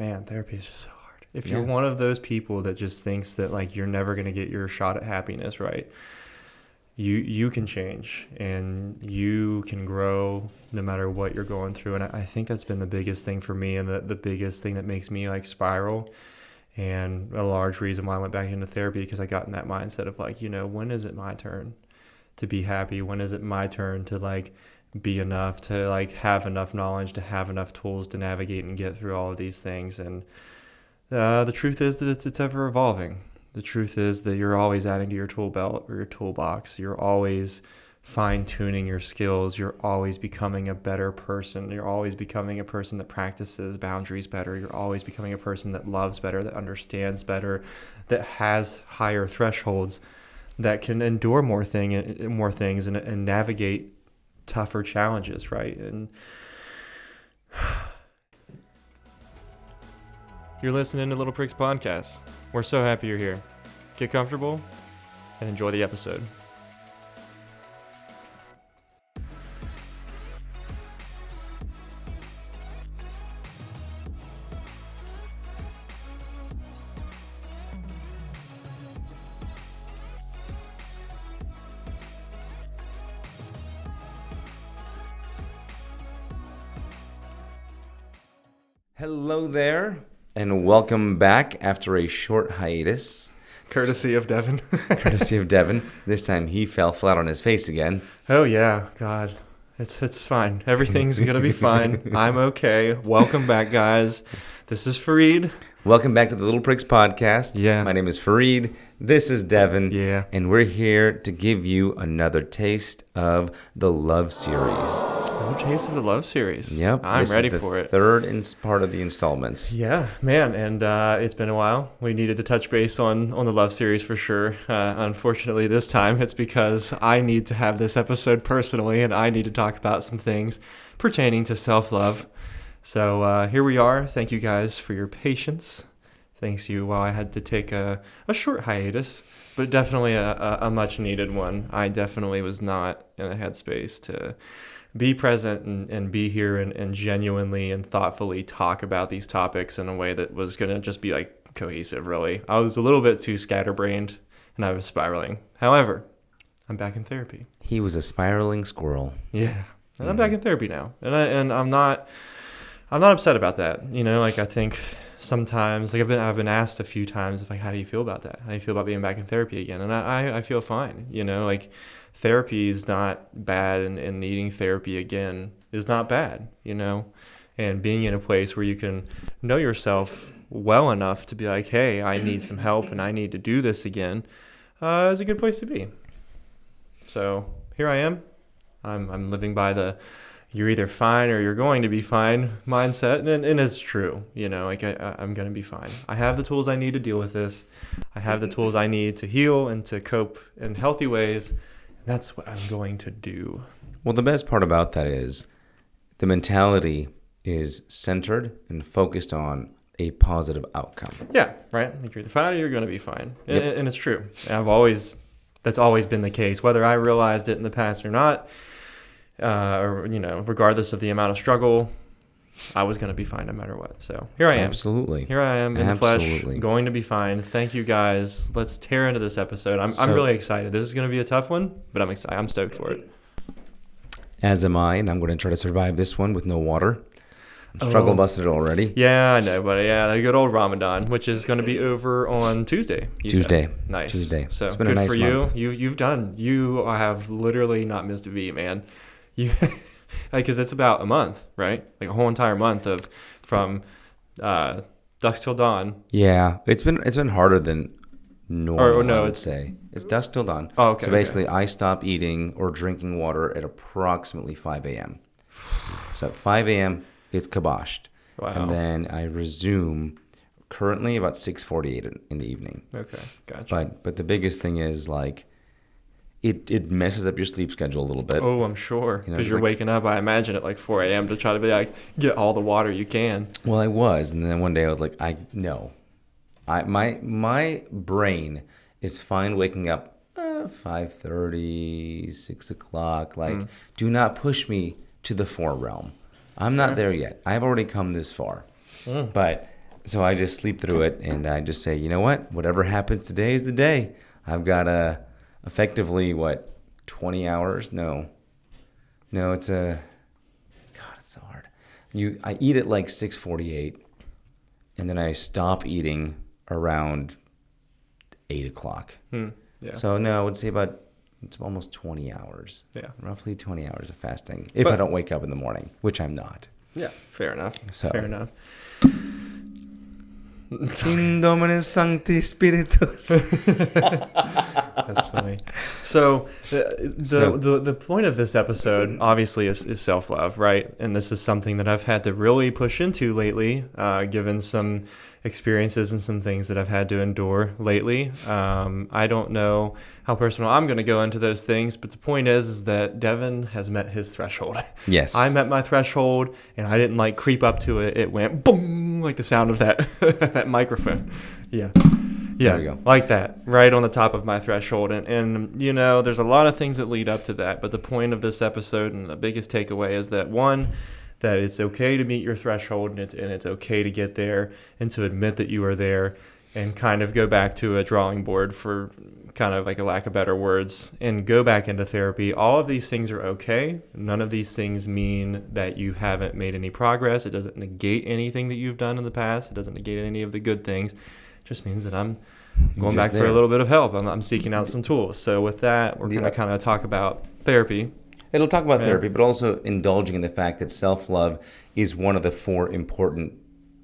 man, therapy is just so hard. If you're one of those people that just thinks that like you're never going to get your shot at happiness, right? You can change and you can grow no matter what you're going through. And I think that's been the biggest thing for me, and the biggest thing that makes me like spiral, and a large reason why I went back into therapy, because I got in that mindset of like, when is it my turn to be happy? When is it my turn to like be enough, to like have enough knowledge, to have enough tools to navigate and get through all of these things? And the truth is that it's ever evolving. The truth is that you're always adding to your tool belt or your toolbox. You're always fine-tuning your skills. You're always becoming a better person. You're always becoming a person that practices boundaries better. You're always becoming a person that loves better, that understands better, that has higher thresholds, that can endure more things and navigate tougher challenges, right? And you're listening to Little Pricks Podcast. We're so happy you're here. Get comfortable and enjoy the episode. Hello there, and welcome back after a short hiatus. Courtesy of Devon. Courtesy of Devon. This time he fell flat on his face again. Oh yeah, God. It's fine. Everything's going to be fine. I'm okay. Welcome back, guys. This is Fareed. Welcome back to the Little Pricks Podcast. Yeah. My name is Fareed. This is Devon. Yeah. And we're here to give you another taste of the Love Series. Another taste of the Love Series. Yep. I'm ready for it. Third part of the installments. Yeah, man. And it's been a while. We needed to touch base on the Love Series for sure. Unfortunately, this time it's because I need to have this episode personally, and I need to talk about some things pertaining to self-love. So here we are. Thank you guys for your patience. Thanks you while I had to take a short hiatus, but definitely a much needed one. I definitely was not in a headspace to be present and be here and genuinely and thoughtfully talk about these topics in a way that was going to just be like cohesive, really. I was a little bit too scatterbrained and I was spiraling. However, I'm back in therapy. He was a spiraling squirrel. Yeah. And I'm back in therapy now. And I'm not upset about that. I think sometimes, like I've been asked a few times, like, how do you feel about that? How do you feel about being back in therapy again? And I feel fine. Therapy is not bad, and needing therapy again is not bad, and being in a place where you can know yourself well enough to be like, hey, I need some help and I need to do this again, is a good place to be. So here I am. I'm living by the you're either fine or you're going to be fine mindset. And it's true, I'm going to be fine. I have the tools I need to deal with this. I have the tools I need to heal and to cope in healthy ways. That's what I'm going to do. Well, the best part about that is the mentality is centered and focused on a positive outcome. Yeah, right? Like you're either fine or you're going to be fine. Yep. And it's true. That's always been the case, whether I realized it in the past or not. Regardless of the amount of struggle, I was going to be fine no matter what. So here I am. Absolutely. Here I am in the flesh, going to be fine. Thank you guys. Let's tear into this episode. I'm really excited. This is going to be a tough one, but I'm excited. I'm stoked for it. As am I, and I'm going to try to survive this one with no water. I'm struggle busted already. Yeah, I know, but the good old Ramadan, which is going to be over on Tuesday. Tuesday. Nice. Tuesday. So it's been good a nice for you. month. You have literally not missed a beat, man. Because it's about a month, right? Like a whole entire month from dusk till dawn. Yeah, it's been harder than normal. I would it's say it's dusk till dawn. Oh, okay. So basically, I stop eating or drinking water at approximately 5 a.m. So at 5 a.m. it's kiboshed. Wow. And then I resume currently about 6:48 in the evening. Okay, gotcha. But the biggest thing is like it messes up your sleep schedule a little bit. Oh, I'm sure. Because you're waking up, I imagine, at like 4 a.m. to try to be like, get all the water you can. Well, I was. And then one day I was like, my brain is fine waking up 5:30, 6 o'clock. Do not push me to the 4 realm. I'm not there yet. I've already come this far. But So I just sleep through it, and I just say, you know what? Whatever happens today is the day. I've got effectively, 20 hours? No, it's God, it's so hard. I eat at like 6:48, and then I stop eating around 8 o'clock. Yeah. So no, I would say it's almost 20 hours. Yeah. Roughly 20 hours of fasting, if I don't wake up in the morning, which I'm not. Yeah, fair enough. So. Fair enough. In Domine Sancti Spiritus. That's funny. So the point of this episode obviously is self-love, right? And this is something that I've had to really push into lately, given some experiences and some things that I've had to endure lately. I don't know how personal I'm going to go into those things, but the point is that Devon has met his threshold. Yes. I met my threshold, and I didn't like creep up to it. It went boom, like the sound of that that microphone. Yeah. Yeah, There we go. like that, right on the top of my threshold. And, you know, there's a lot of things that lead up to that. But the point of this episode and the biggest takeaway is that, one, that it's okay to meet your threshold, and it's okay to get there and to admit that you are there, and kind of go back to a drawing board, for kind of like a lack of better words, and go back into therapy. All of these things are okay. None of these things mean that you haven't made any progress. It doesn't negate anything that you've done in the past. It doesn't negate any of the good things. It just means that I'm going back for a little bit of help. I'm seeking out some tools. So with that, we're going to kind of talk about therapy. It'll talk about therapy, but also indulging in the fact that self-love is one of the 4 important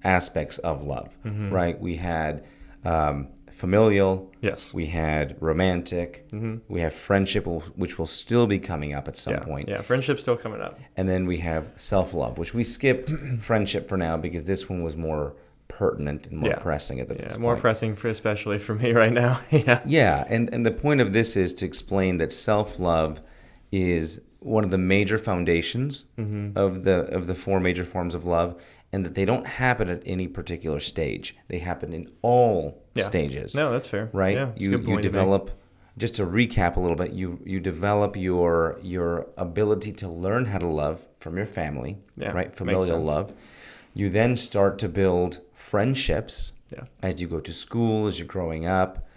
aspects of love, right? We had familial. Yes. We had romantic. We have friendship, which will still be coming up at some point. Yeah, friendship's still coming up. And then we have self-love, which we skipped friendship for now because this one was more pertinent and more pressing at this point. More pressing, especially for me right now. Yeah, and the point of this is to explain that self-love is one of the major foundations of the 4 major forms of love, and that they don't happen at any particular stage. They happen in all stages. No, that's fair. Right? Yeah, it's a good point you develop, just to recap a little bit, you develop your ability to learn how to love from your family, right? Familial love. You then start to build friendships as you go to school, as you're growing up.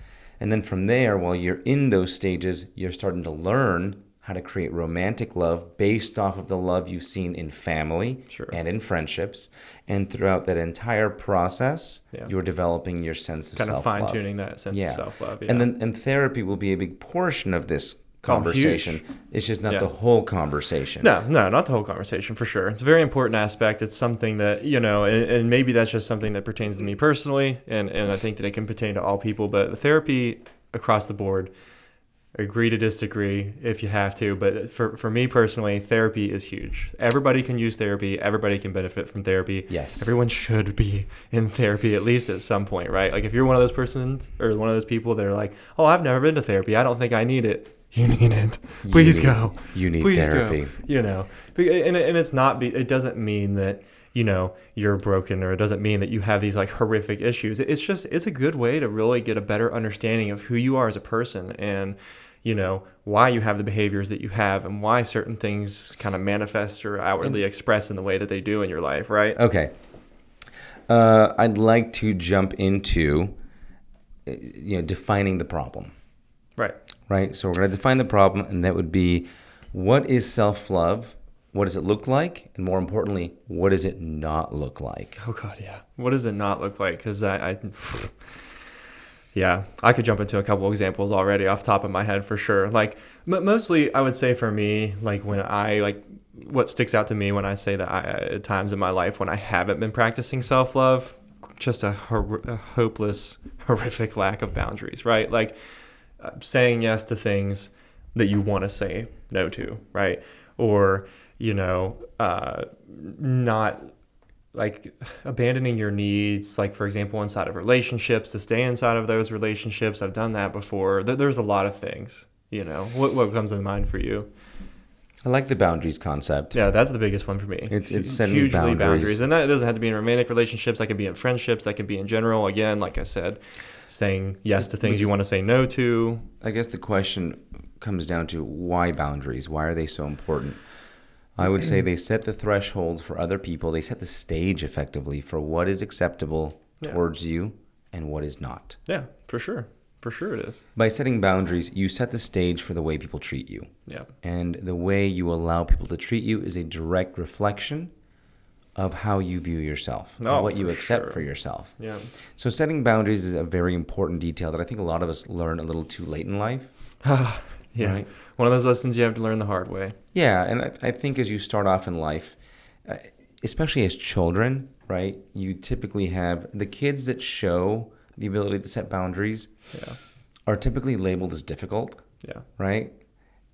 And then from there, while you're in those stages, you're starting to learn how to create romantic love based off of the love you've seen in family and in friendships. And throughout that entire process, you're developing your sense of self-love. Kind of fine-tuning that sense of self-love. Yeah. And therapy will be a big portion of this conversation. It's just not the whole conversation. No, not the whole conversation, for sure. It's a very important aspect. It's something that, you know, and maybe that's just something that pertains to me personally, and I think that it can pertain to all people. But therapy across the board, agree to disagree if you have to, but for me personally, therapy is huge. Everybody can use therapy. Everybody can benefit from therapy. Yes. Everyone should be in therapy at least at some point, right? Like if you're one of those persons or one of those people that are like, oh, I've never been to therapy, I don't think I need it. You need it. Please go. You need Please therapy. Go. You know, and it's not. It doesn't mean that, you know, you're broken, or it doesn't mean that you have these like horrific issues. It's a good way to really get a better understanding of who you are as a person, and, you know, why you have the behaviors that you have, and why certain things kind of manifest or outwardly express in the way that they do in your life, right? Okay. I'd like to jump into, defining the problem. Right. So we're going to define the problem, and that would be, what is self-love? What does it look like? And more importantly, what does it not look like? Oh, God, yeah. What does it not look like? Because I could jump into a couple examples already off the top of my head for sure. Like, mostly, I would say for me, like when what sticks out to me when I say that at times in my life when I haven't been practicing self-love, just a hopeless, horrific lack of boundaries, right? Like saying yes to things that you want to say no to, right? Or, not like abandoning your needs, like for example, inside of relationships, to stay inside of those relationships. I've done that before. There's a lot of things, what comes to mind for you? I like the boundaries concept. Yeah, that's the biggest one for me. It's setting hugely boundaries. And that doesn't have to be in romantic relationships. That can be in friendships. That can be in general. Again, like I said, saying yes to things you want to say no to. I guess the question comes down to why boundaries? Why are they so important? I would say they set the threshold for other people. They set the stage effectively for what is acceptable towards you and what is not. Yeah, for sure. For sure it is. By setting boundaries, you set the stage for the way people treat you. Yeah. And the way you allow people to treat you is a direct reflection of how you view yourself and what you accept for yourself. Yeah. So setting boundaries is a very important detail that I think a lot of us learn a little too late in life. Yeah. Right? One of those lessons you have to learn the hard way. Yeah, and I think as you start off in life, especially as children, right, you typically have the kids that show the ability to set boundaries are typically labeled as difficult, right?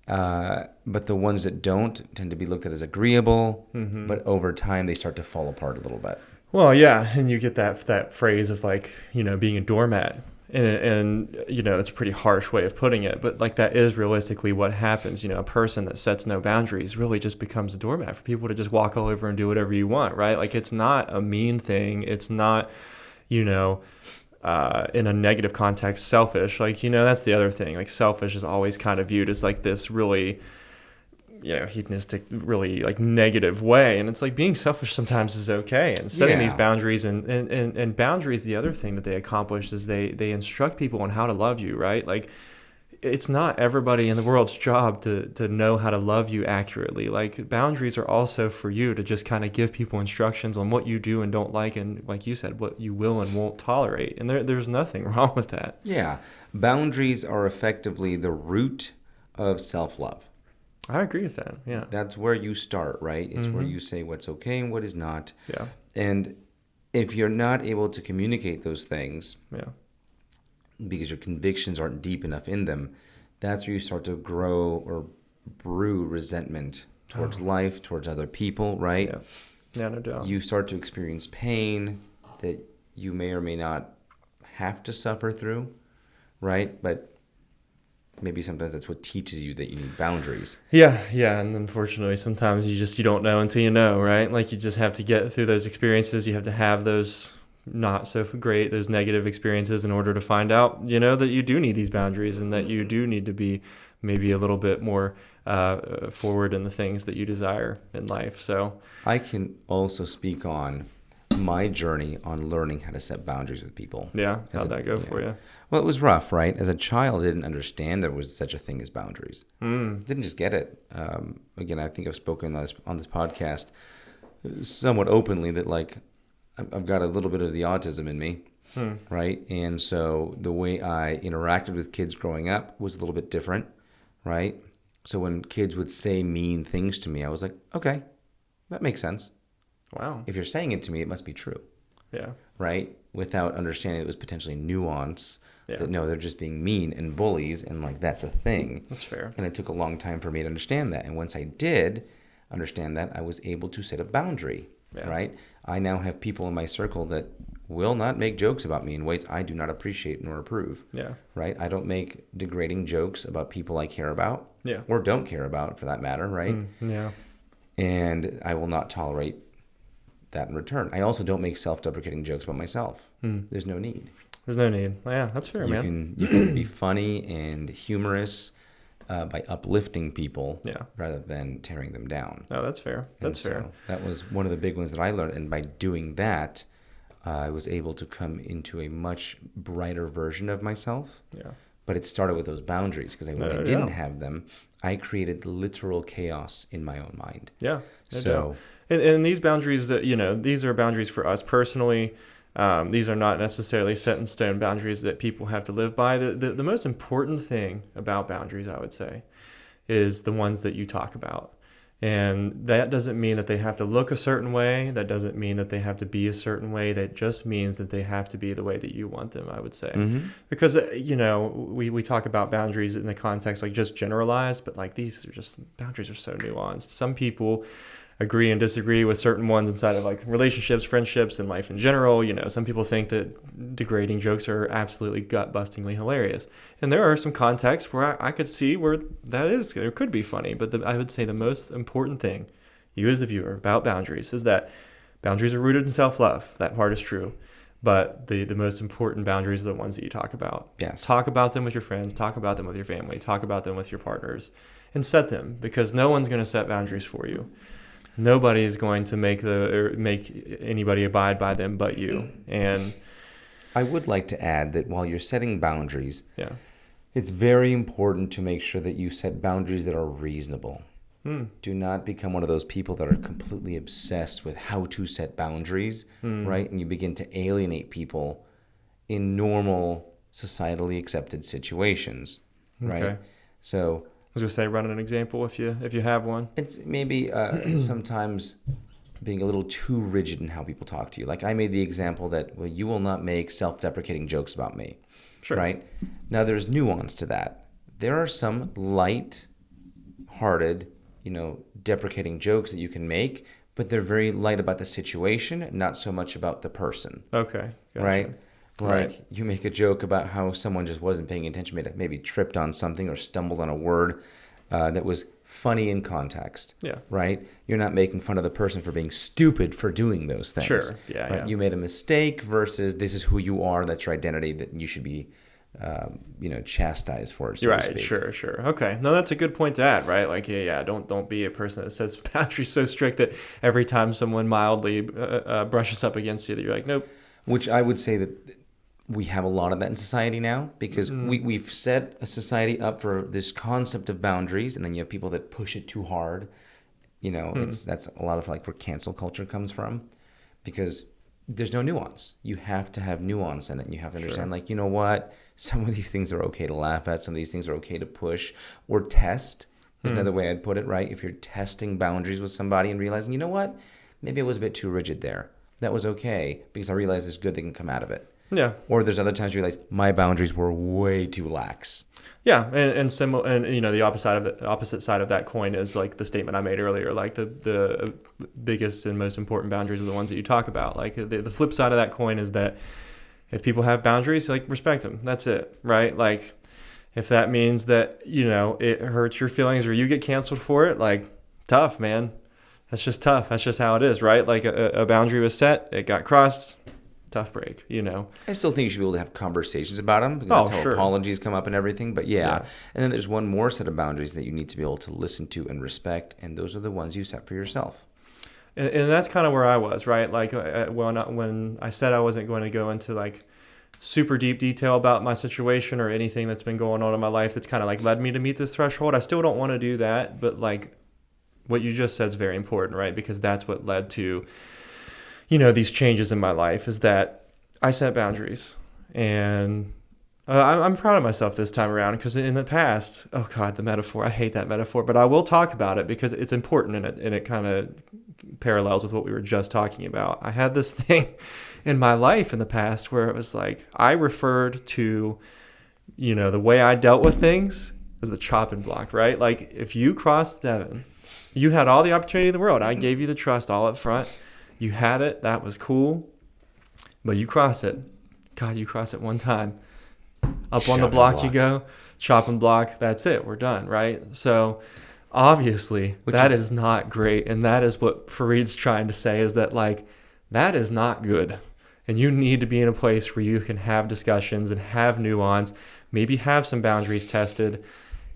But the ones that don't tend to be looked at as agreeable, but over time they start to fall apart a little bit. Well, yeah, and you get that phrase of like, being a doormat. And it's a pretty harsh way of putting it, but like that is realistically what happens. A person that sets no boundaries really just becomes a doormat for people to just walk all over and do whatever you want, right? Like it's not a mean thing. It's not, in a negative context, selfish. Like, that's the other thing. Like selfish is always kind of viewed as like this really, hedonistic, really like negative way. And it's like being selfish sometimes is okay. And setting these boundaries and boundaries, the other thing that they accomplish is they instruct people on how to love you, right? Like it's not everybody in the world's job to know how to love you accurately. Like boundaries are also for you to just kind of give people instructions on what you do and don't like. And like you said, what you will and won't tolerate. And there's nothing wrong with that. Yeah. Boundaries are effectively the root of self-love. I agree with that. Yeah. That's where you start, right? It's where you say what's okay and what is not. Yeah. And if you're not able to communicate those things, because your convictions aren't deep enough in them, that's where you start to grow or brew resentment towards life, towards other people, right? Yeah, no doubt. You start to experience pain that you may or may not have to suffer through, right? But maybe sometimes that's what teaches you that you need boundaries. Yeah, and unfortunately, sometimes you don't know until you know, right? Like you just have to get through those experiences. You have to have those not so great, those negative experiences in order to find out, that you do need these boundaries and that you do need to be maybe a little bit more forward in the things that you desire in life. So I can also speak on my journey on learning how to set boundaries with people. Yeah, how'd that go for you? Well, it was rough, right? As a child, I didn't understand there was such a thing as boundaries. Didn't just get it. Again, I think I've spoken on this podcast somewhat openly that like I've got a little bit of the autism in me, right? And so the way I interacted with kids growing up was a little bit different, right? So when kids would say mean things to me, I was like, okay, that makes sense. Wow. If you're saying it to me, it must be true. Yeah. Right? Without understanding it was potentially nuance. That no, they're just being mean and bullies, and like that's a thing. That's fair. And it took a long time for me to understand that. And once I did understand that, I was able to set a boundary. Right? I now have people in my circle that will not make jokes about me in ways I do not appreciate nor approve. Yeah. Right? I don't make degrading jokes about people I care about. Yeah. Or don't care about, for that matter. Right? Yeah. And I will not tolerate that in return. I also don't make self-deprecating jokes about myself. There's no need. There's no need. Yeah, that's fair, man. You can be funny and humorous by uplifting people rather than tearing them down. Oh, that's fair. That's fair. So that was one of the big ones that I learned. And by doing that, I was able to come into a much brighter version of myself. Yeah. But it started with those boundaries, because when I didn't have them, I created literal chaos in my own mind. Yeah. So, and these boundaries that, these are boundaries for us personally. These are not necessarily set in stone boundaries that people have to live by. The most important thing about boundaries, I would say, is the ones that you talk about. And that doesn't mean that they have to look a certain way. That doesn't mean that they have to be a certain way. That just means that they have to be the way that you want them, I would say. Because, we talk about boundaries in the context, like just generalized, but like boundaries are so nuanced. Some people agree and disagree with certain ones inside of like relationships, friendships, and life in general. Some people think that degrading jokes are absolutely gut-bustingly hilarious. And there are some contexts where I could see where it could be funny. But I would say the most important thing, you as the viewer, about boundaries is that boundaries are rooted in self-love. That part is true. But the most important boundaries are the ones that you talk about. Yes. Talk about them with your friends. Talk about them with your family. Talk about them with your partners. And set them, because no one's going to set boundaries for you. Nobody is going to make anybody abide by them but you. And I would like to add that while you're setting boundaries, yeah, it's very important to make sure that you set boundaries that are reasonable. Do not become one of those people that are completely obsessed with how to set boundaries, right? And you begin to alienate people in normal, societally accepted situations, right? Okay. So I was gonna say, run an example if you have one. it's maybe sometimes being a little too rigid in how people talk to you. Like I made the example that, well, you will not make self-deprecating jokes about me, Sure. right? Now there's nuance to that. There are some light-hearted, deprecating jokes that you can make, but they're very light about the situation, not so much about the person. Okay. Gotcha. Right? Like Right. you make a joke about how someone just wasn't paying attention, maybe tripped on something or stumbled on a word that was funny in context. Yeah. Right? You're not making fun of the person for being stupid for doing those things. Sure. Yeah. Right? Yeah. You made a mistake versus this is who you are. That's your identity that you should be, chastised for. So Right. to speak. Sure. Okay. No, that's a good point to add, right? Like, yeah. Don't be a person that sets boundaries so strict that every time someone mildly brushes up against you, that you're like, nope. Which I would say that we have a lot of that in society now because we've set a society up for this concept of boundaries, and then you have people that push it too hard. That's a lot of like where cancel culture comes from, because there's no nuance. You have to have nuance in it, and you have to understand, like, you know what? Some of these things are okay to laugh at. Some of these things are okay to push or test. Is another way I'd put it, right? If you're testing boundaries with somebody and realizing, you know what? Maybe I was a bit too rigid there. That was okay because I realized there's good that can come out of it. Yeah. Or there's other times you realize my boundaries were way too lax. Yeah, and the opposite side of that coin is like the statement I made earlier. Like the biggest and most important boundaries are the ones that you talk about. Like the flip side of that coin is that if people have boundaries, like, respect them. That's it, right? Like, if that means that it hurts your feelings or you get canceled for it, like, tough, man. That's just tough. That's just how it is, right? Like a boundary was set, it got crossed. Tough break, I still think you should be able to have conversations about them, because that's how apologies come up and everything. But yeah. And then there's one more set of boundaries that you need to be able to listen to and respect, and those are the ones you set for yourself. And that's kind of where I was, right? Like when I said I wasn't going to go into like super deep detail about my situation or anything that's been going on in my life that's kind of like led me to meet this threshold. I still don't want to do that, but like what you just said is very important, right? Because that's what led to these changes in my life, is that I set boundaries, and I'm proud of myself this time around, because in the past, oh God, the metaphor, I hate that metaphor, but I will talk about it because it's important, and it kind of parallels with what we were just talking about. I had this thing in my life in the past where it was like, I referred to, the way I dealt with things as the chopping block, right? Like if you crossed Devon, you had all the opportunity in the world. I gave you the trust all up front. You had it. That was cool. But you cross it. God, you cross it one time. Up on the block you go. Chopping block. That's it. We're done, right? So obviously that is not great. And that is what Fareed's trying to say, is that like that is not good. And you need to be in a place where you can have discussions and have nuance, maybe have some boundaries tested,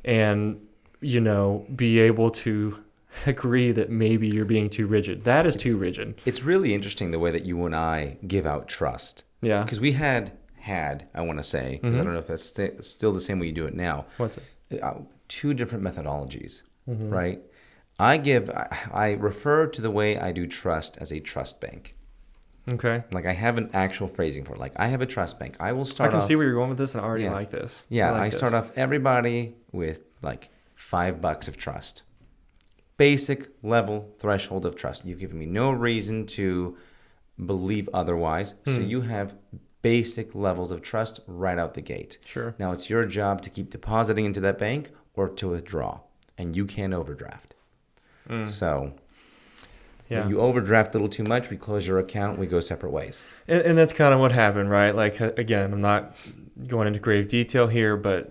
and, be able to agree that maybe you're being too rigid. That is too rigid. It's really interesting the way that you and I give out trust. Yeah. Because we had, I want to say, because I don't know if that's still the same way you do it now. What's it? Two different methodologies, right? I refer to the way I do trust as a trust bank. Okay. Like I have an actual phrasing for it. Like I have a trust bank. I will start I can see where you're going with this, and I already like this. Yeah, I start off everybody with like $5 of trust. Basic level threshold of trust. You've given me no reason to believe otherwise. So you have basic levels of trust right out the gate. Sure. Now it's your job to keep depositing into that bank or to withdraw. And you can't overdraft. So when you overdraft a little too much, we close your account, we go separate ways. And that's kind of what happened, right? Like, again, I'm not going into grave detail here, but,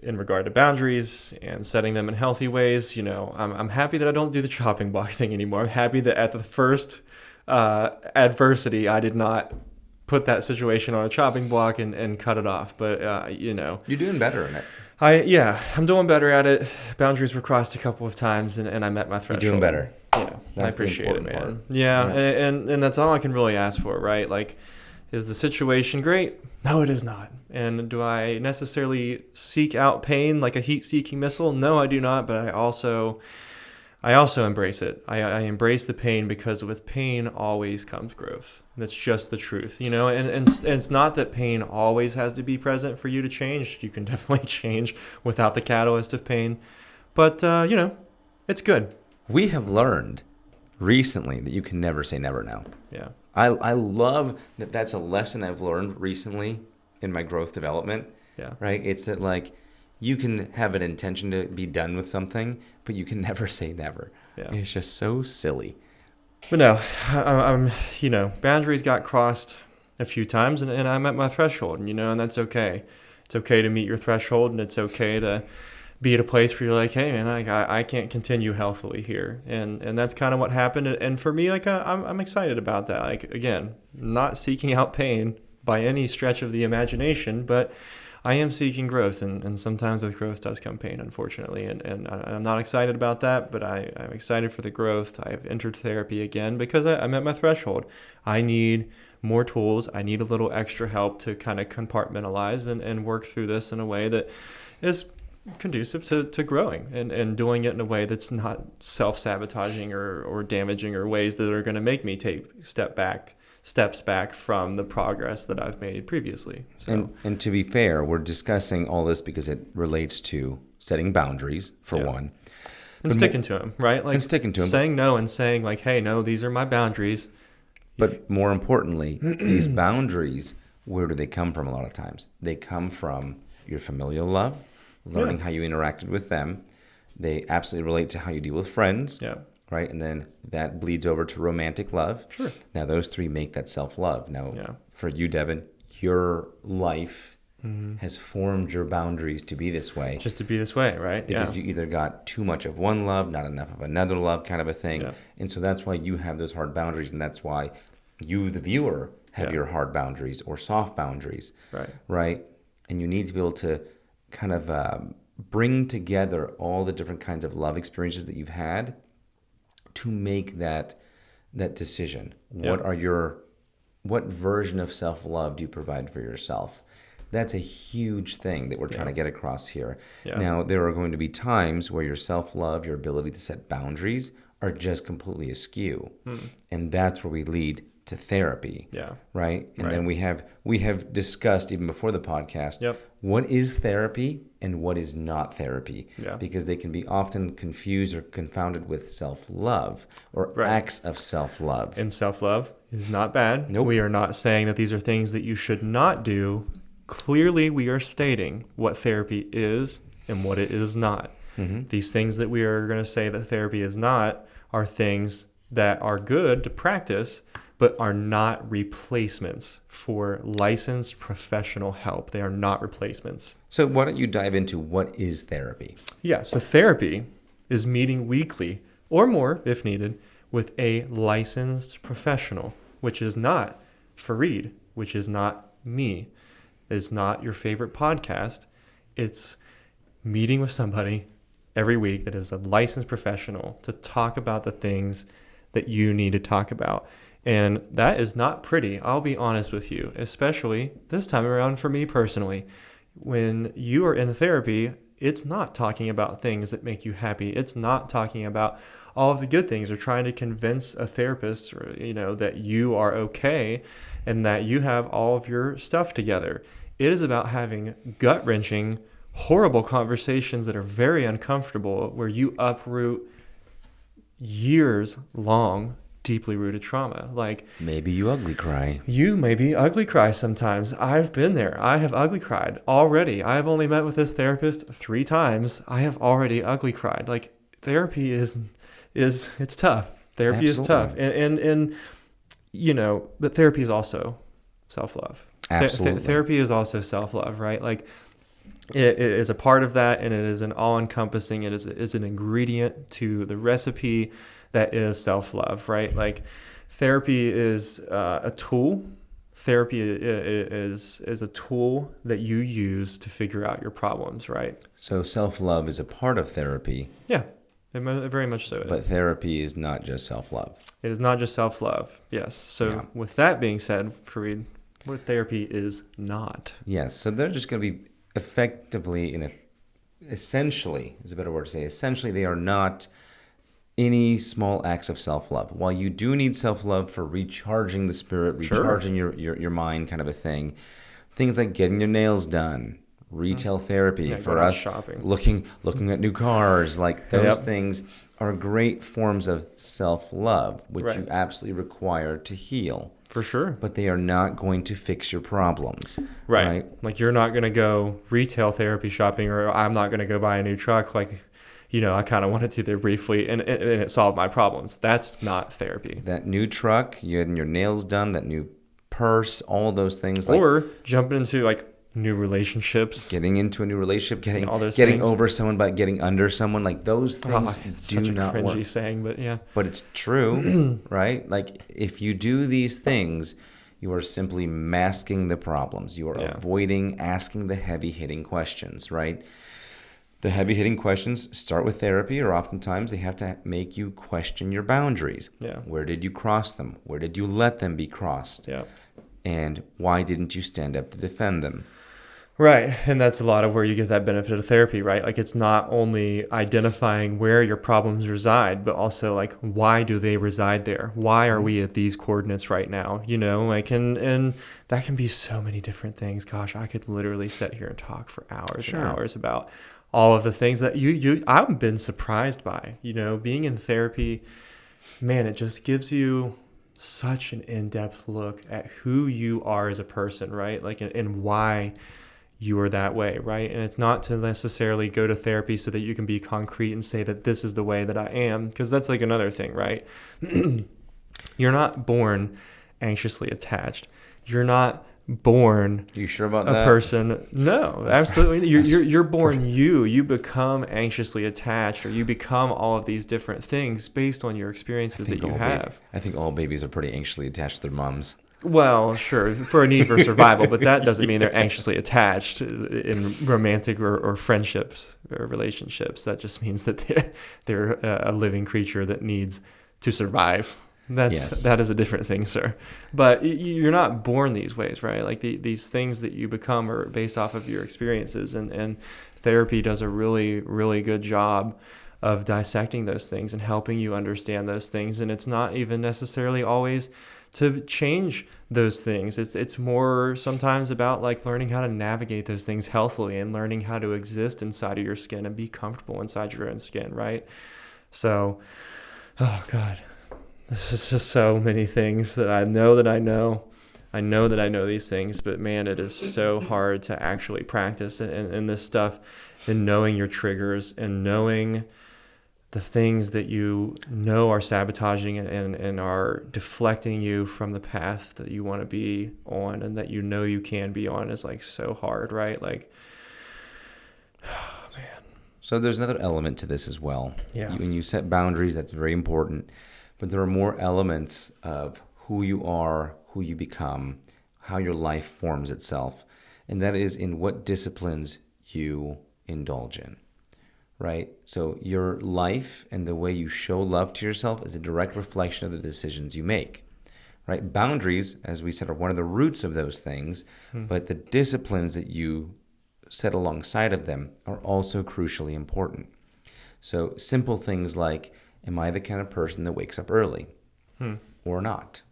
in regard to boundaries and setting them in healthy ways, I'm happy that I don't do the chopping block thing anymore. I'm happy that at the first adversity, I did not put that situation on a chopping block and cut it off. But, You're doing better in it. I'm doing better at it. Boundaries were crossed a couple of times, and I met my threshold. You're doing better. Yeah. That's I appreciate it, man. part. Yeah. And that's all I can really ask for, right? Like, is the situation great? No, it is not. And do I necessarily seek out pain like a heat-seeking missile? No, I do not. But I also embrace it. I embrace the pain, because with pain always comes growth. That's just the truth, you know. And it's not that pain always has to be present for you to change. You can definitely change without the catalyst of pain. But you know, it's good. We have learned recently that you can never say never now. Yeah. I love that. That's a lesson I've learned recently in my growth development. Yeah. Right. It's that, like, you can have an intention to be done with something, but you can never say never. Yeah. It's just so silly. But no, I'm, you know, boundaries got crossed a few times, and I'm at my threshold, and, you know, and that's okay. It's okay to meet your threshold, and it's okay to be at a place where you're like, hey, man, I can't continue healthily here. And that's kind of what happened. And for me, like, I'm excited about that. Like, again, not seeking out pain by any stretch of the imagination, but I am seeking growth, and sometimes with growth does come pain, unfortunately, and I'm not excited about that, but I'm excited for the growth. I've entered therapy again because I'm at my threshold. I need more tools. I need a little extra help to kind of compartmentalize and work through this in a way that is conducive to growing and doing it in a way that's not self-sabotaging or damaging, or ways that are going to make me take steps back from the progress that I've made previously. So. And to be fair, we're discussing all this because it relates to setting boundaries, for one. And sticking to them, right? Like, and sticking to them. Saying no and saying, like, hey, no, these are my boundaries. But more importantly, these boundaries, where do they come from a lot of times? They come from your familial love, learning how you interacted with them. They absolutely relate to how you deal with friends. Yeah. Right? And then that bleeds over to romantic love. Sure. Now, those three make that self-love. Now, for you, Devon, your life has formed your boundaries to be this way. Just to be this way, right? Because you either got too much of one love, not enough of another love, kind of a thing. Yeah. And so that's why you have those hard boundaries, and that's why you, the viewer, have your hard boundaries or soft boundaries. Right. Right? And you need to be able to kind of bring together all the different kinds of love experiences that you've had to make that decision. What version of self-love do you provide for yourself? That's a huge thing that we're trying to get across here. Yeah. Now, there are going to be times where your self-love, your ability to set boundaries, are just completely askew. And that's where we lead to therapy. Yeah. Right? And then we have discussed, even before the podcast, what is therapy and what is not therapy. Yeah. Because they can be often confused or confounded with self-love or acts of self-love. And self-love is not bad. Nope. We are not saying that these are things that you should not do. Clearly, we are stating what therapy is and what it is not. Mm-hmm. These things that we are going to say that therapy is not are things that are good to practice, but are not replacements for licensed professional help. They are not replacements. So why don't you dive into what is therapy? Yeah, so therapy is meeting weekly or more, if needed, with a licensed professional, which is not Fareed, which is not me. It's not your favorite podcast. It's meeting with somebody every week that is a licensed professional to talk about the things that you need to talk about. And that is not pretty, I'll be honest with you, especially this time around for me personally. When you are in therapy, it's not talking about things that make you happy. It's not talking about all of the good things or trying to convince a therapist that you are okay and that you have all of your stuff together. It is about having gut-wrenching, horrible conversations that are very uncomfortable, where you uproot years-long, deeply rooted trauma. Like, maybe you ugly cry. You maybe ugly cry sometimes. I've been there. I have ugly cried already. I have only met with this therapist 3 times. I have already ugly cried. Like, therapy is it's tough. Therapy is tough. And but therapy is also self-love. Absolutely. Therapy is also self-love, right? Like, it is a part of that, and it is an all-encompassing. It is an ingredient to the recipe that is self-love, right? Like, therapy is a tool. Therapy is a tool that you use to figure out your problems, right? So self-love is a part of therapy. Yeah. very much so is. But therapy is not just self-love. It is not just self-love. Yes. So with that being said, Fareed, what therapy is not. Yes. So they're just going to be effectively, essentially, is a better word to say, essentially they are not any small acts of self-love. While you do need self-love for recharging the spirit, recharging your mind kind of a thing, things like getting your nails done, retail therapy for us, shopping, looking at new cars, like those things are great forms of self-love, which you absolutely require to heal. For sure. But they are not going to fix your problems. Right. Like you're not going to go retail therapy shopping, or I'm not going to go buy a new truck. Like, I kind of wanted to there briefly and it solved my problems. That's not therapy. That new truck, you had your nails done, that new purse, all those things. Or jumping into like new relationships. Getting into a new relationship, getting things. over someone by getting under someone. Like those things do not work. Such a cringy saying, but yeah. But it's true, right? Like if you do these things, you are simply masking the problems. You are avoiding asking the heavy-hitting questions, right? The heavy-hitting questions start with therapy, or oftentimes they have to make you question your boundaries. Yeah. Where did you cross them? Where did you let them be crossed? Yeah. And why didn't you stand up to defend them? Right. And that's a lot of where you get that benefit of therapy, right? Like it's not only identifying where your problems reside, but also like, why do they reside there? Why are we at these coordinates right now? Like, and that can be so many different things. Gosh, I could literally sit here and talk for hours and hours about all of the things that I've been surprised by, being in therapy, man, it just gives you such an in-depth look at who you are as a person, right? Like, and why you are that way, right? And it's not to necessarily go to therapy so that you can be concrete and say that this is the way that I am, because that's like another thing, right? You're not born anxiously attached. You're not born you sure about that? Person. No, absolutely. You're born you become anxiously attached, or you become all of these different things based on your experiences that you have. I think all babies are pretty anxiously attached to their moms. Well, sure, for a need for survival, but that doesn't mean they're anxiously attached in romantic or friendships or relationships. That just means that they're a living creature that needs to survive. That is a different thing, sir. But you're not born these ways, right? Like these things that you become are based off of your experiences, and therapy does a really, really good job of dissecting those things and helping you understand those things. And it's not even necessarily always to change those things. It's more sometimes about like learning how to navigate those things healthily and learning how to exist inside of your skin and be comfortable inside your own skin, right? So, oh God, this is just so many things that I know that I know. I know that I know these things, but man, it is so hard to actually practice in this stuff, and knowing your triggers and knowing the things that you know are sabotaging and are deflecting you from the path that you want to be on and that you can be on is like so hard, right? Like, oh man. So there's another element to this as well. Yeah. When you set boundaries, that's very important. But there are more elements of who you are, who you become, how your life forms itself. And that is in what disciplines you indulge in. Right? So your life and the way you show love to yourself is a direct reflection of the decisions you make. Right? Boundaries, as we said, are one of the roots of those things, but the disciplines that you set alongside of them are also crucially important. So simple things like, am I the kind of person that wakes up early or not?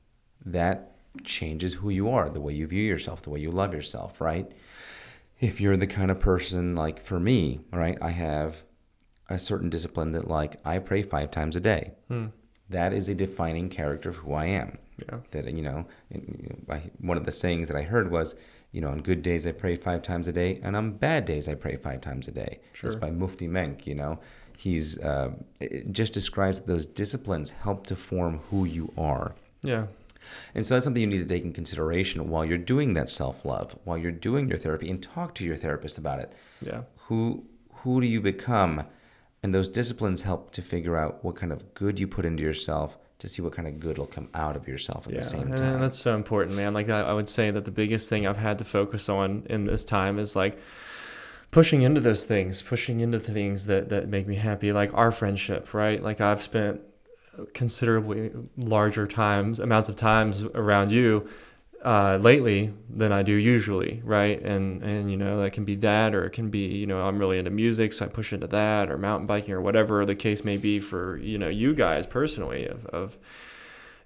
That changes who you are, the way you view yourself, the way you love yourself, right? If you're the kind of person, like for me, right, I have a certain discipline that, like, I pray 5 times a day. That is a defining character of who I am. Yeah. That, one of the sayings that I heard was, on good days I pray 5 times a day, and on bad days I pray 5 times a day. Sure. It's by Mufti Menk, He's it just describes that those disciplines help to form who you are. Yeah. And so that's something you need to take in consideration while you're doing that self-love, while you're doing your therapy, and talk to your therapist about it. Yeah. Who do you become? And those disciplines help to figure out what kind of good you put into yourself to see what kind of good will come out of yourself at the same time. And that's so important, man. Like I would say that the biggest thing I've had to focus on in this time is like pushing into those things, pushing into the things that make me happy, like our friendship, right? Like I've spent considerably larger amounts of times around you lately than I do usually, right? And you know, that can be that, or it can be, you know, I'm really into music, so I push into that, or mountain biking, or whatever the case may be for, you know, you guys personally, of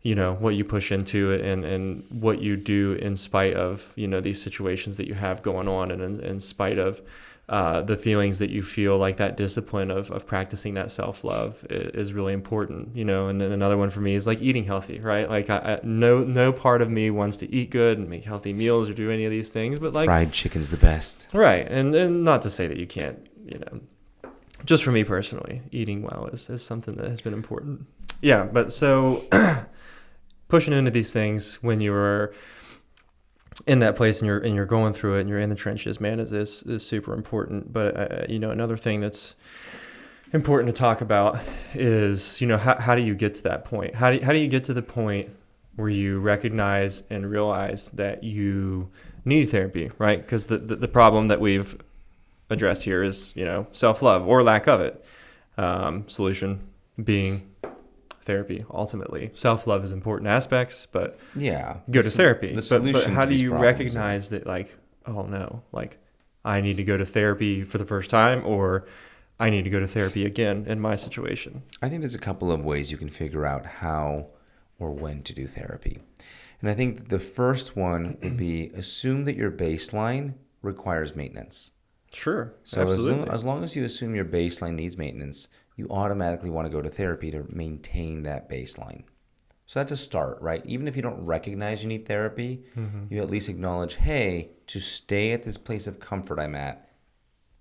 you know, what you push into it, and what you do in spite of, you know, these situations that you have going on, and in spite of the feelings that you feel. Like that discipline of practicing that self-love is really important, you know. And then another one for me is like eating healthy, right? Like no part of me wants to eat good and make healthy meals or do any of these things, but like fried chicken's the best, right? And not to say that you can't, you know, just for me personally, eating well is something that has been important. Yeah, but so pushing into these things when you're in that place and you're going through it and you're in the trenches, man, is super important. But you know, another thing that's important to talk about is, you know, how do you get to that point? How do you get to the point where you recognize and realize that you need therapy, right? Because the problem that we've addressed here is, you know, self-love or lack of it. Solution being therapy. Ultimately, self-love is important aspects, but go to therapy. But how do you recognize that, like, oh no, like I need to go to therapy for the first time, or I need to go to therapy again in my situation? I think there's a couple of ways you can figure out how or when to do therapy. And I think the first one would be assume that your baseline requires maintenance. Sure. So as long as you assume your baseline needs maintenance, you automatically want to go to therapy to maintain that baseline. So that's a start, right? Even if you don't recognize you need therapy, you at least acknowledge, hey, to stay at this place of comfort I'm at,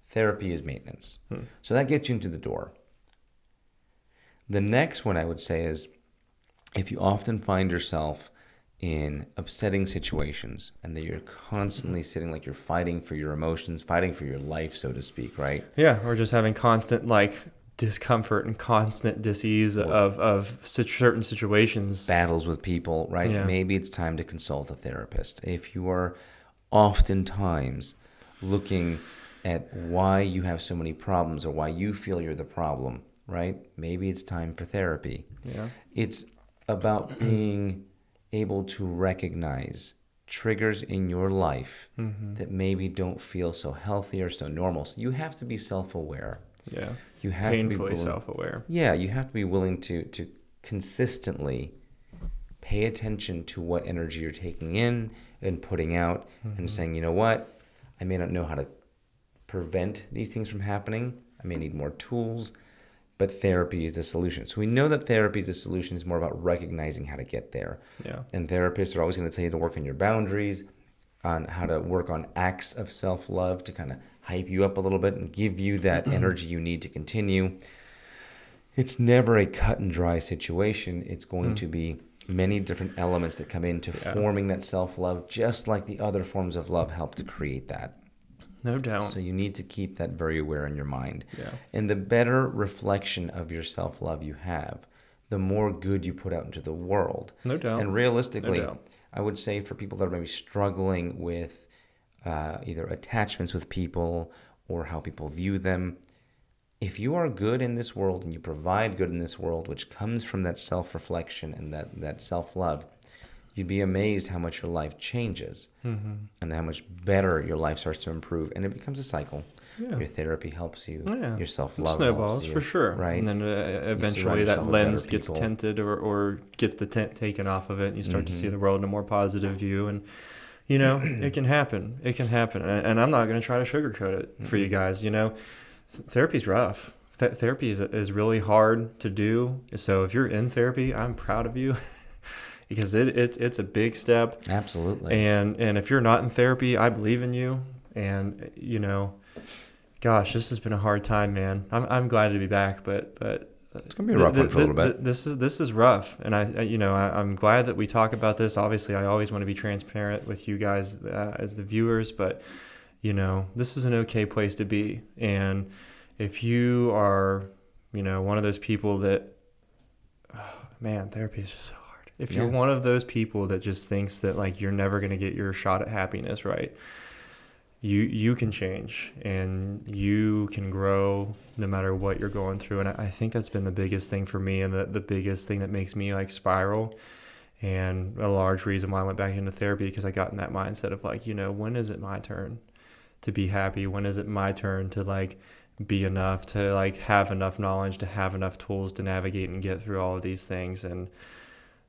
therapy is maintenance. So that gets you into the door. The next one I would say is, if you often find yourself in upsetting situations and that you're constantly sitting like you're fighting for your emotions, fighting for your life, so to speak, right? Yeah, or just having constant like discomfort and constant dis-ease of certain situations. Battles with people, right? Yeah. Maybe it's time to consult a therapist. If you are oftentimes looking at why you have so many problems or why you feel you're the problem, right? Maybe it's time for therapy. Yeah. It's about being able to recognize triggers in your life that maybe don't feel so healthy or so normal. So you have to be self-aware. Yeah. You have painfully to be self-aware. Yeah, you have to be willing to consistently pay attention to what energy you're taking in and putting out, and saying, you know what, I may not know how to prevent these things from happening. I may need more tools, but therapy is the solution. So we know that therapy is the solution. It's more about recognizing how to get there. Yeah. And therapists are always going to tell you to work on your boundaries, on how to work on acts of self-love to kind of hype you up a little bit and give you that energy you need to continue. It's never a cut and dry situation. It's going to be many different elements that come into forming that self-love, just like the other forms of love help to create that. No doubt. So you need to keep that very aware in your mind. Yeah. And the better reflection of your self-love you have, the more good you put out into the world. No doubt. And realistically, No doubt. I would say for people that are maybe struggling with either attachments with people or how people view them, if you are good in this world and you provide good in this world, which comes from that self-reflection and that self-love, you'd be amazed how much your life changes and how much better your life starts to improve. And it becomes a cycle. Yeah. Your therapy helps you. Yeah. Your self-love snowballs helps you, for sure. Right. And then eventually that lens gets tinted or gets the tint taken off of it. And you start to see the world in a more positive view. And, you know, it can happen. It can happen. And I'm not going to try to sugarcoat it for you guys. You know, therapy's rough. Therapy is really hard to do. So if you're in therapy, I'm proud of you. Because it's a big step. Absolutely. And if you're not in therapy, I believe in you. And, you know, gosh, this has been a hard time, man. I'm glad to be back, but it's gonna be a rough one for a little bit. This is rough, and I'm glad that we talk about this. Obviously, I always want to be transparent with you guys as the viewers, but you know, this is an okay place to be. And if you are, you know, one of those people that, man, therapy is just so hard. If you're one of those people that just thinks that like you're never gonna get your shot at happiness, right? you can change and you can grow no matter what you're going through. And I think that's been the biggest thing for me, and the biggest thing that makes me like spiral, and a large reason why I went back into therapy, because I got in that mindset of like, when is it my turn to be happy? When is it my turn to like be enough, to like have enough knowledge, to have enough tools to navigate and get through all of these things? And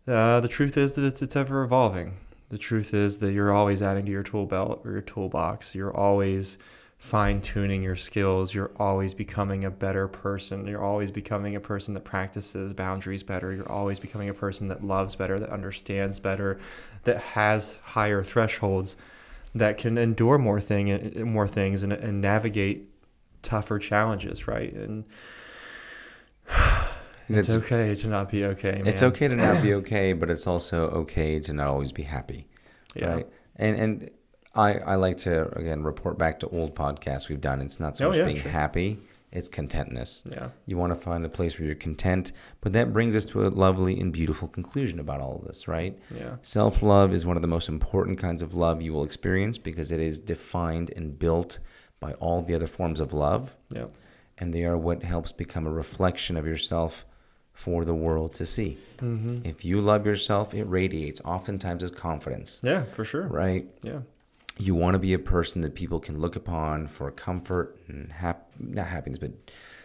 the truth is that it's ever evolving. The truth is that you're always adding to your tool belt or your toolbox. You're always fine-tuning your skills. You're always becoming a better person. You're always becoming a person that practices boundaries better. You're always becoming a person that loves better, that understands better, that has higher thresholds, that can endure more things and navigate tougher challenges, right? And it's okay to not be okay, man. It's okay to not be okay, but it's also okay to not always be happy, right? And I like to, again, report back to old podcasts we've done. It's not so much being happy, it's contentness. Yeah. You want to find a place where you're content, but that brings us to a lovely and beautiful conclusion about all of this, right? Yeah. Self-love is one of the most important kinds of love you will experience, because it is defined and built by all the other forms of love. Yeah. And they are what helps become a reflection of yourself for the world to see. Mm-hmm. If you love yourself, it radiates, oftentimes as confidence. Yeah, for sure. Right? Yeah. You want to be a person that people can look upon for comfort and not happiness, but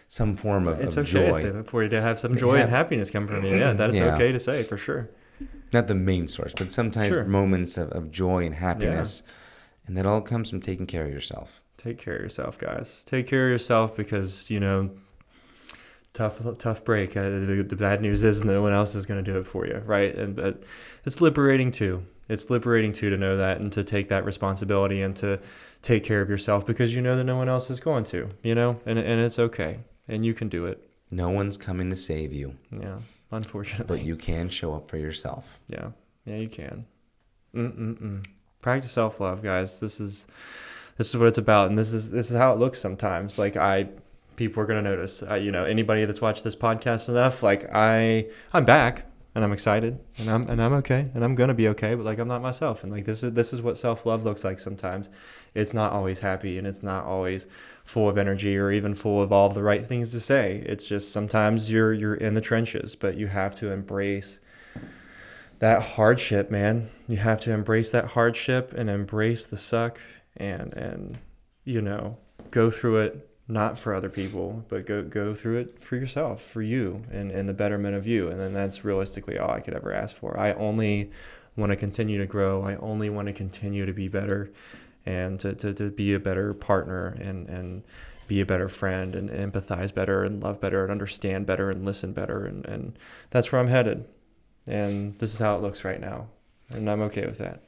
some form of joy. It's okay for you to have some joy and happiness come from you. Yeah, that's okay to say, for sure. Not the main source, but sometimes moments of joy and happiness. Yeah. And that all comes from taking care of yourself. Take care of yourself, guys. Take care of yourself, because, tough break. The bad news is no one else is going to do it for you, right? But it's liberating too. It's liberating too to know that, and to take that responsibility and to take care of yourself, because you know that no one else is going to, and it's okay, and you can do it. No one's coming to save you. Yeah, unfortunately. But you can show up for yourself. Yeah, you can. Practice self-love, guys. This is what it's about, and this is how it looks sometimes. Like people are gonna notice. Anybody that's watched this podcast enough, like I'm back, and I'm excited, and I'm okay, and I'm gonna be okay. But like, I'm not myself, and like this is what self-love looks like sometimes. It's not always happy, and it's not always full of energy or even full of all the right things to say. It's just sometimes you're in the trenches, but you have to embrace that hardship, man. You have to embrace that hardship and embrace the suck, and go through it, not for other people, but go through it for yourself, for you, and the betterment of you. And then that's realistically all I could ever ask for. I only want to continue to grow. I only want to continue to be better, and to be a better partner, and be a better friend, and empathize better, and love better, and understand better, and listen better. And that's where I'm headed. And this is how it looks right now. And I'm okay with that.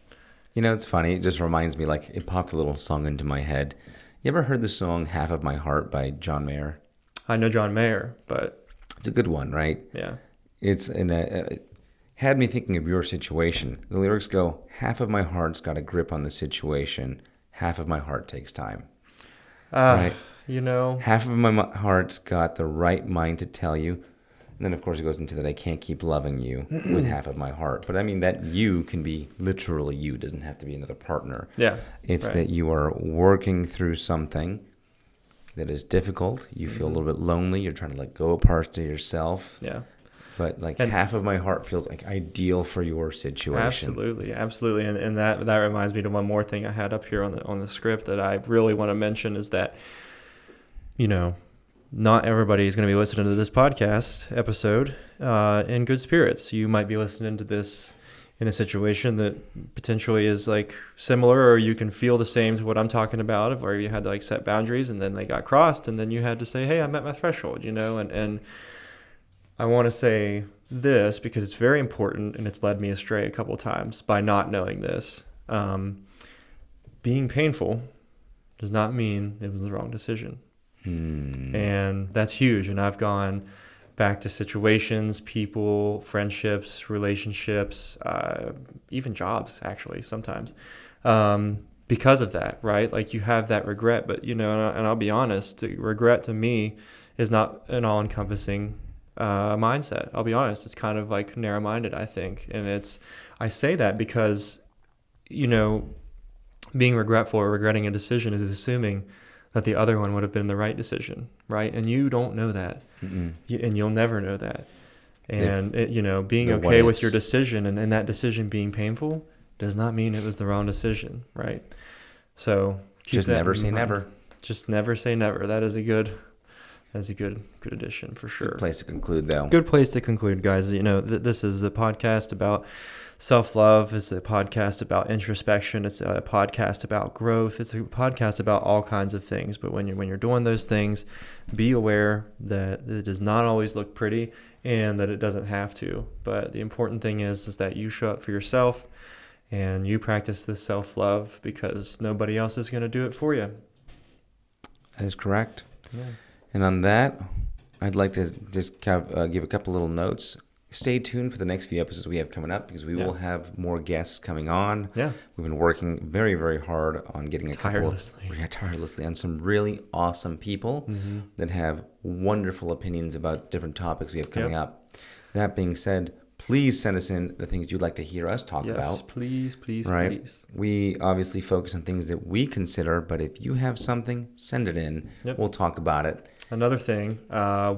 It's funny. It just reminds me, like, it popped a little song into my head. You ever heard the song "Half of My Heart" by John Mayer? I know John Mayer, but it's a good one, right? Yeah. It had me thinking of your situation. The lyrics go, "Half of my heart's got a grip on the situation. Half of my heart takes time." Right? Half of my heart's got the right mind to tell you. And then, of course, it goes into that I can't keep loving you with half of my heart. But I mean, that you can be literally you. It doesn't have to be another partner. Yeah. It's that you are working through something that is difficult. You feel a little bit lonely. You're trying to let go of parts of yourself. Yeah. But half of my heart feels like ideal for your situation. Absolutely. And that reminds me to one more thing I had up here on the script that I really want to mention is that, not everybody is going to be listening to this podcast episode in good spirits. You might be listening to this in a situation that potentially is like similar, or you can feel the same to what I'm talking about, where you had to like set boundaries and then they got crossed, and then you had to say, hey, I met my threshold, and I want to say this because it's very important, and it's led me astray a couple of times by not knowing this. Being painful does not mean it was the wrong decision. And that's huge. And I've gone back to situations, people, friendships, relationships, even jobs, actually, sometimes, because of that, right? Like, you have that regret, but, and I'll be honest, regret to me is not an all-encompassing mindset. I'll be honest. It's kind of like narrow-minded, I think. And I say that because, being regretful or regretting a decision is assuming that the other one would have been the right decision, right? And you don't know that, and you'll never know that. And being okay with your decision and that decision being painful does not mean it was the wrong decision, right? So just never say never. Just never say never. That is a good addition for sure. Good place to conclude, though. Good place to conclude, guys. This is a podcast about self-love. It's a podcast about introspection. It's a podcast about growth. It's a podcast about all kinds of things. But when you're doing those things, be aware that it does not always look pretty and that it doesn't have to. But the important thing is that you show up for yourself and you practice this self-love, because nobody else is going to do it for you. That is correct. Yeah. And on that, I'd like to just give a couple little notes. Stay tuned for the next few episodes we have coming up, because we will have more guests coming on. Yeah. We've been working very, very hard on getting tirelessly on some really awesome people that have wonderful opinions about different topics we have coming up. That being said, please send us in the things you'd like to hear us talk about. Yes, please, right? please. We obviously focus on things that we consider, but if you have something, send it in. Yep. We'll talk about it. Another thing,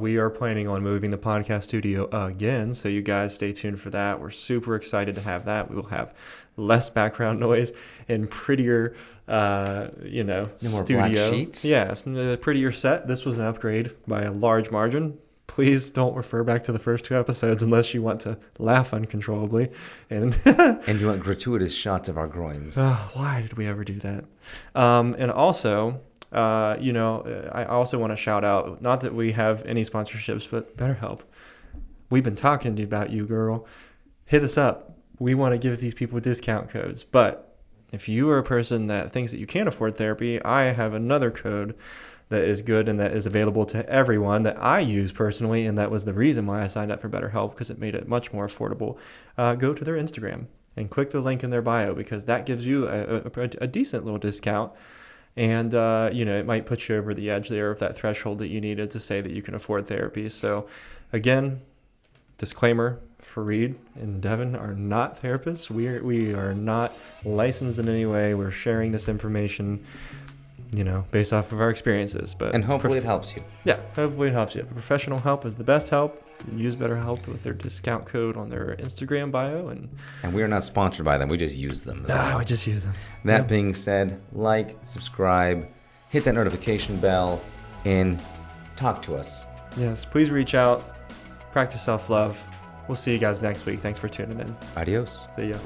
we are planning on moving the podcast studio again, so you guys stay tuned for that. We're super excited to have that. We will have less background noise and prettier, No more studio. black sheets? Yes, a prettier set. This was an upgrade by a large margin. Please don't refer back to the first 2 episodes unless you want to laugh uncontrollably. And you want gratuitous shots of our groins. Why did we ever do that? And also, I also want to shout out, not that we have any sponsorships, but BetterHelp. We've been talking about you, girl. Hit us up. We want to give these people discount codes. But if you are a person that thinks that you can't afford therapy, I have another code that is good and that is available to everyone that I use personally, and that was the reason why I signed up for BetterHelp, because it made it much more affordable. Go to their Instagram and click the link in their bio, because that gives you a decent little discount. And, it might put you over the edge there of that threshold that you needed to say that you can afford therapy. So, again, disclaimer, Fareed and Devon are not therapists. We are not licensed in any way. We're sharing this information, based off of our experiences. And hopefully it helps you. Yeah, hopefully it helps you. Professional help is the best help. Use BetterHelp with their discount code on their Instagram bio. And we are not sponsored by them. We just use them. We just use them. That being said, like, subscribe, hit that notification bell, and talk to us. Yes, please reach out. Practice self-love. We'll see you guys next week. Thanks for tuning in. Adios. See ya.